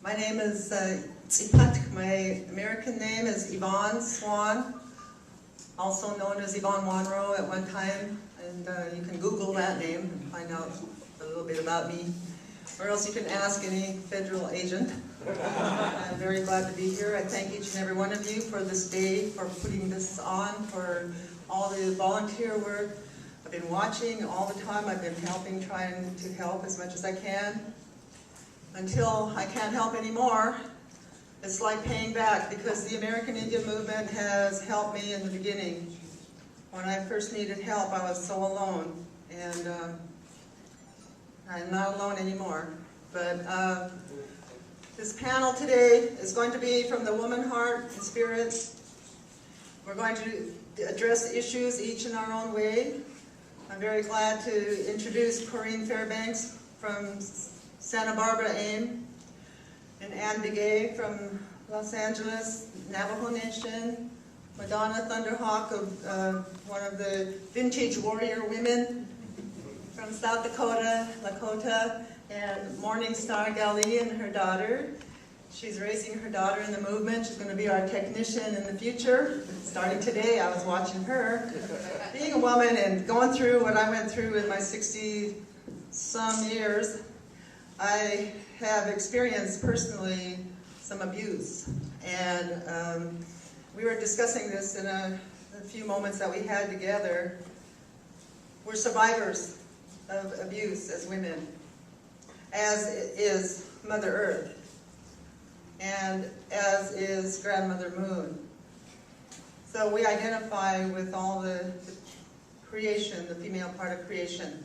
My name is Tsipat. My American name is Yvonne Swan, also known as Yvonne Wanro at one time, and you can Google that name and find out a little bit about me, or else you can ask any federal agent. I'm very glad to be here. I thank each and every one of you for this day, for putting this on, for all the volunteer work. I've been watching all the time. I've been helping, trying to help as much as I can. Until I can't help anymore, it's like paying back, because the American Indian movement has helped me in the beginning. When I first needed help, I was so alone, and I'm not alone anymore. But this panel today is going to be from the woman heart and spirit. We're going to address issues each in our own way. I'm very glad to introduce Corine Fairbanks from Santa Barbara, AIM, and Begay from Los Angeles, Navajo Nation, Madonna Thunderhawk, one of the vintage warrior women from South Dakota, Lakota, and Morning Star Gali and her daughter. She's raising her daughter in the movement. She's going to be our technician in the future. Starting today, I was watching her. Being a woman and going through what I went through in my 60-some years, I have experienced personally some abuse, and we were discussing this in a few moments that we had together. We're survivors of abuse as women, as is Mother Earth, and as is Grandmother Moon. So we identify with all the creation, the female part of creation.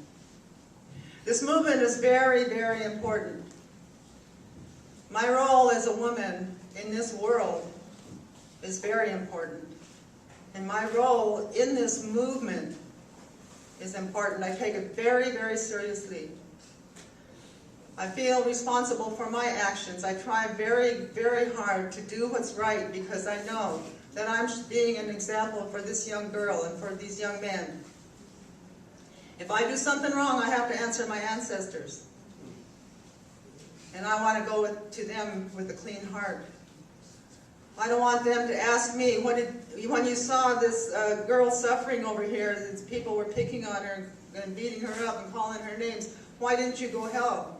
This movement is very, very important. My role as a woman in this world is very important. And my role in this movement is important. I take it very, very seriously. I feel responsible for my actions. I try very, very hard to do what's right, because I know that I'm being an example for this young girl and for these young men. If I do something wrong, I have to answer my ancestors. And I want to go to them with a clean heart. I don't want them to ask me, when you saw this girl suffering over here, people were picking on her and beating her up and calling her names, why didn't you go help?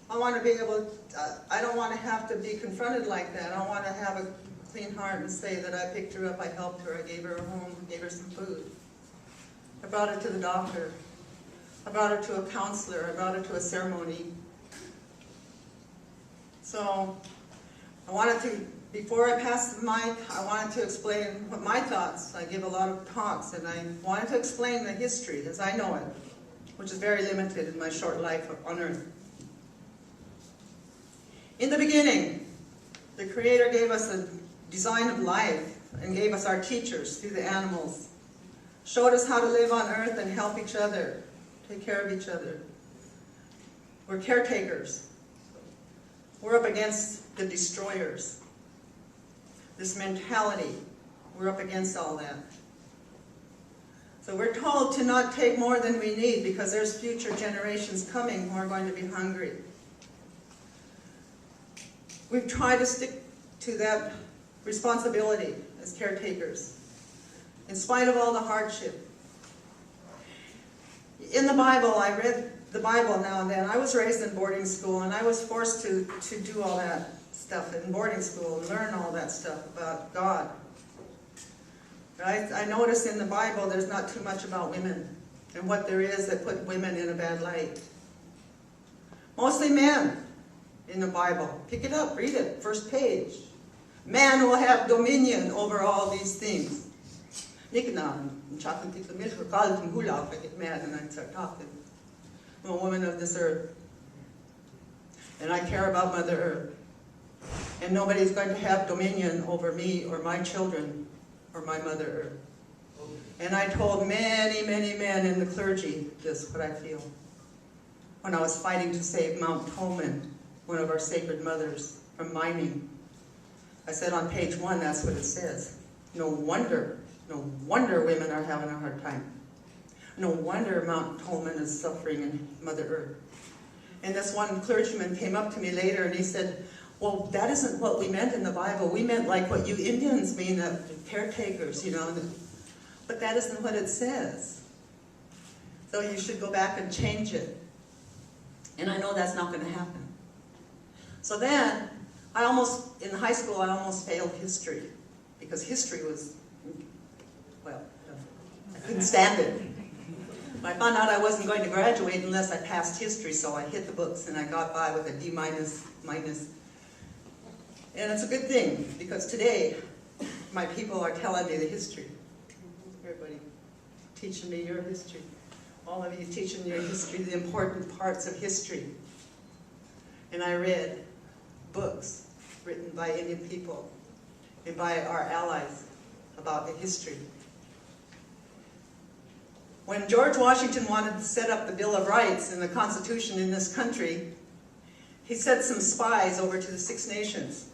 I want to be able to, I don't want to have to be confronted like that. I want to have a clean heart and say that I picked her up, I helped her, I gave her a home, gave her some food. I brought her to the doctor. I brought her to a counselor. I brought her to a ceremony. So I wanted to, before I pass the mic, I wanted to explain what my thoughts. I give a lot of talks, and I wanted to explain the history as I know it, which is very limited in my short life on Earth. In the beginning, the Creator gave us a design of life and gave us our teachers through the animals, showed us how to live on Earth and help each other, take care of each other. We're caretakers. We're up against the destroyers. This mentality, we're up against all that. So we're told to not take more than we need, because there's future generations coming who are going to be hungry. We've tried to stick to that responsibility as caretakers, in spite of all the hardship. In the Bible, I read the Bible now and then. I was raised in boarding school, and I was forced to do all that stuff in boarding school and learn all that stuff about God. Right? I noticed in the Bible there's not too much about women, and what there is that put women in a bad light. Mostly men in the Bible. Pick it up, read it, first page. Man will have dominion over all these things. I'm chocolate the milk or call it hula if I get mad and I start talking. I'm a woman of this earth. And I care about Mother Earth. And nobody's going to have dominion over me or my children or my Mother Earth. And I told many, many men in the clergy this, what I feel. When I was fighting to save Mount Tolman, one of our sacred mothers, from mining. I said on page 1, that's what it says. No wonder women are having a hard time. No wonder Mount Tolman is suffering in Mother Earth. And this one clergyman came up to me later and he said, Well, that isn't what we meant in the Bible. We meant like what you Indians mean, caretakers, you know. But that isn't what it says. So you should go back and change it. And I know that's not going to happen. So then, in high school, I almost failed history. Because history was, well, I couldn't stand it. I found out I wasn't going to graduate unless I passed history, so I hit the books and I got by with a D minus. And it's a good thing, because today, my people are telling me the history. Everybody teaching me your history. All of you teaching your history, the important parts of history. And I read books written by Indian people and by our allies about the history. When George Washington wanted to set up the Bill of Rights and the Constitution in this country, he sent some spies over to the Six Nations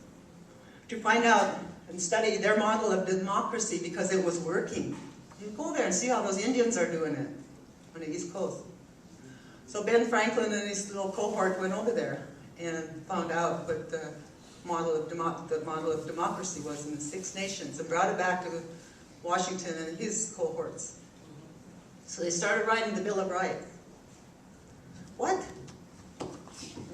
to find out and study their model of democracy, because it was working. You go there and see how those Indians are doing it on the East Coast. So Ben Franklin and his little cohort went over there and found out what the model of democracy was in the Six Nations, and brought it back to Washington and his cohorts. So they started writing the Bill of Rights. What?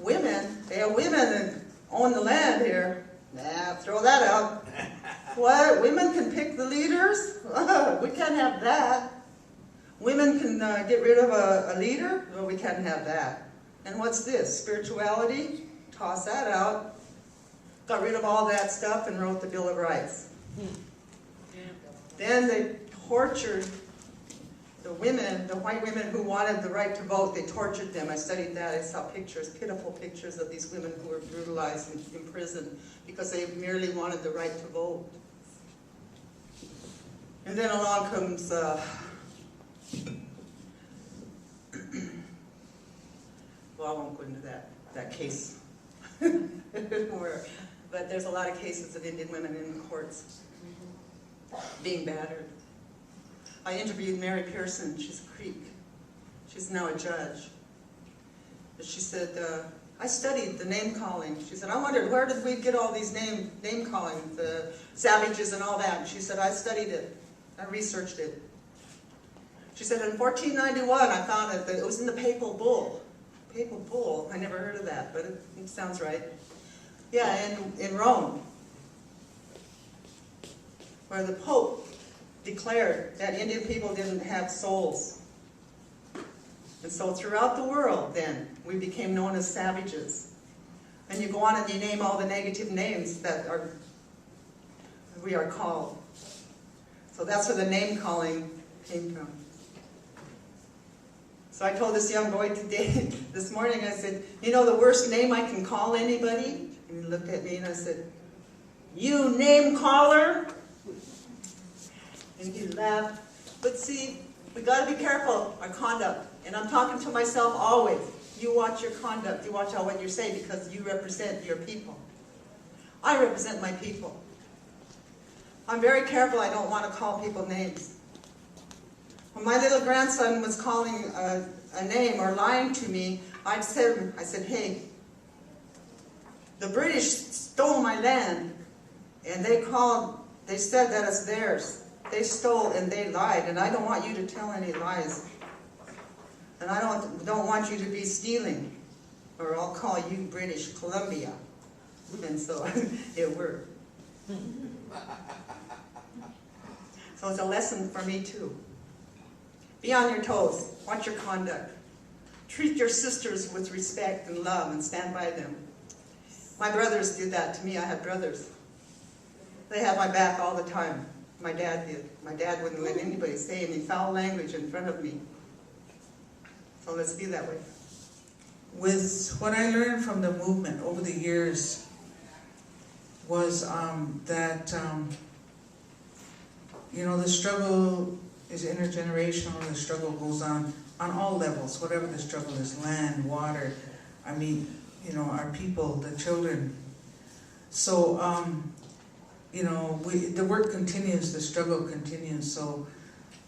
Women? They are women that own the land here. Nah, throw that out. What? Women can pick the leaders? We can't have that. Women can get rid of a leader? Well, we can't have that. And what's this? Spirituality? Toss that out. Got rid of all that stuff and wrote the Bill of Rights. Then they tortured the women, the white women who wanted the right to vote. They tortured them. I studied that. I saw pictures, pitiful pictures of these women who were brutalized and imprisoned because they merely wanted the right to vote. And then along comes well, I won't go into that case. But there's a lot of cases of Indian women in the courts being battered. I interviewed Mary Pearson. She's a Creek. She's now a judge. But she said, I studied the name calling. She said, I wondered, where did we get all these name calling, the savages and all that? And she said, I studied it. I researched it. She said, in 1491, I found it, that it was in the Papal Bull. Papal Bull, I never heard of that, but it sounds right. Yeah, in Rome, where the Pope declared that Indian people didn't have souls. And so throughout the world, then, we became known as savages. And you go on and you name all the negative names that we are called. So that's where the name calling came from. So I told this young boy today, this morning, I said, you know the worst name I can call anybody? And he looked at me and I said, you name caller? And he laughed. But see, we got to be careful, our conduct. And I'm talking to myself always. You watch your conduct. You watch out what you say, because you represent your people. I represent my people. I'm very careful. I don't want to call people names. When my little grandson was calling a name or lying to me, I said, hey, the British stole my land, and they said that it's theirs. They stole and they lied, and I don't want you to tell any lies. And I don't want you to be stealing, or I'll call you British Columbia. And so it worked. So it's a lesson for me too. Be on your toes. Watch your conduct. Treat your sisters with respect and love and stand by them. My brothers did that to me. I had brothers. They had my back all the time. My dad did. My dad wouldn't let anybody say any foul language in front of me. So let's be that way. With what I learned from the movement over the years was that the struggle is intergenerational. The struggle goes on all levels, whatever the struggle is, land, water, our people, the children. So, the work continues, the struggle continues. So,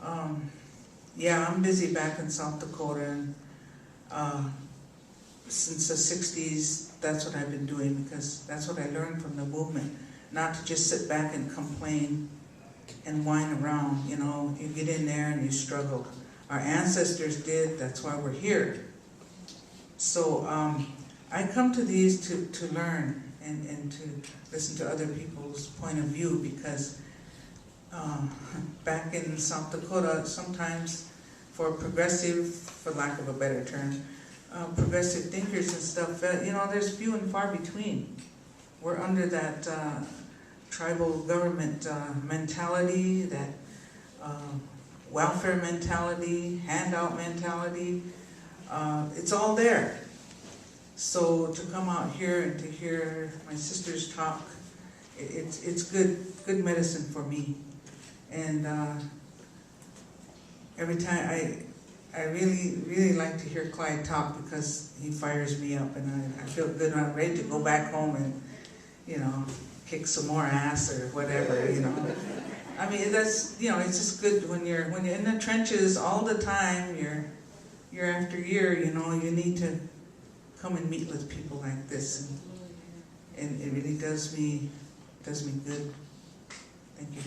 I'm busy back in South Dakota, and since the 60s, that's what I've been doing, because that's what I learned from the movement. Not to just sit back and complain and whine around, you know. You get in there and you struggle. Our ancestors did, that's why we're here. So I come to these to learn and to listen to other people's point of view, because back in South Dakota, sometimes for progressive, for lack of a better term, progressive thinkers and stuff, you know, there's few and far between. We're under that tribal government mentality, that welfare mentality, handout mentality. It's all there. So to come out here and to hear my sisters talk, it's good medicine for me. And every time I really like to hear Clyde talk, because he fires me up, and I feel good when I'm ready to go back home and, you know, kick some more ass or whatever, you know. I mean, that's, you know, it's just good when you're in the trenches all the time, year after year, you know. You need to come and meet with people like this, and it really does me good. Thank you.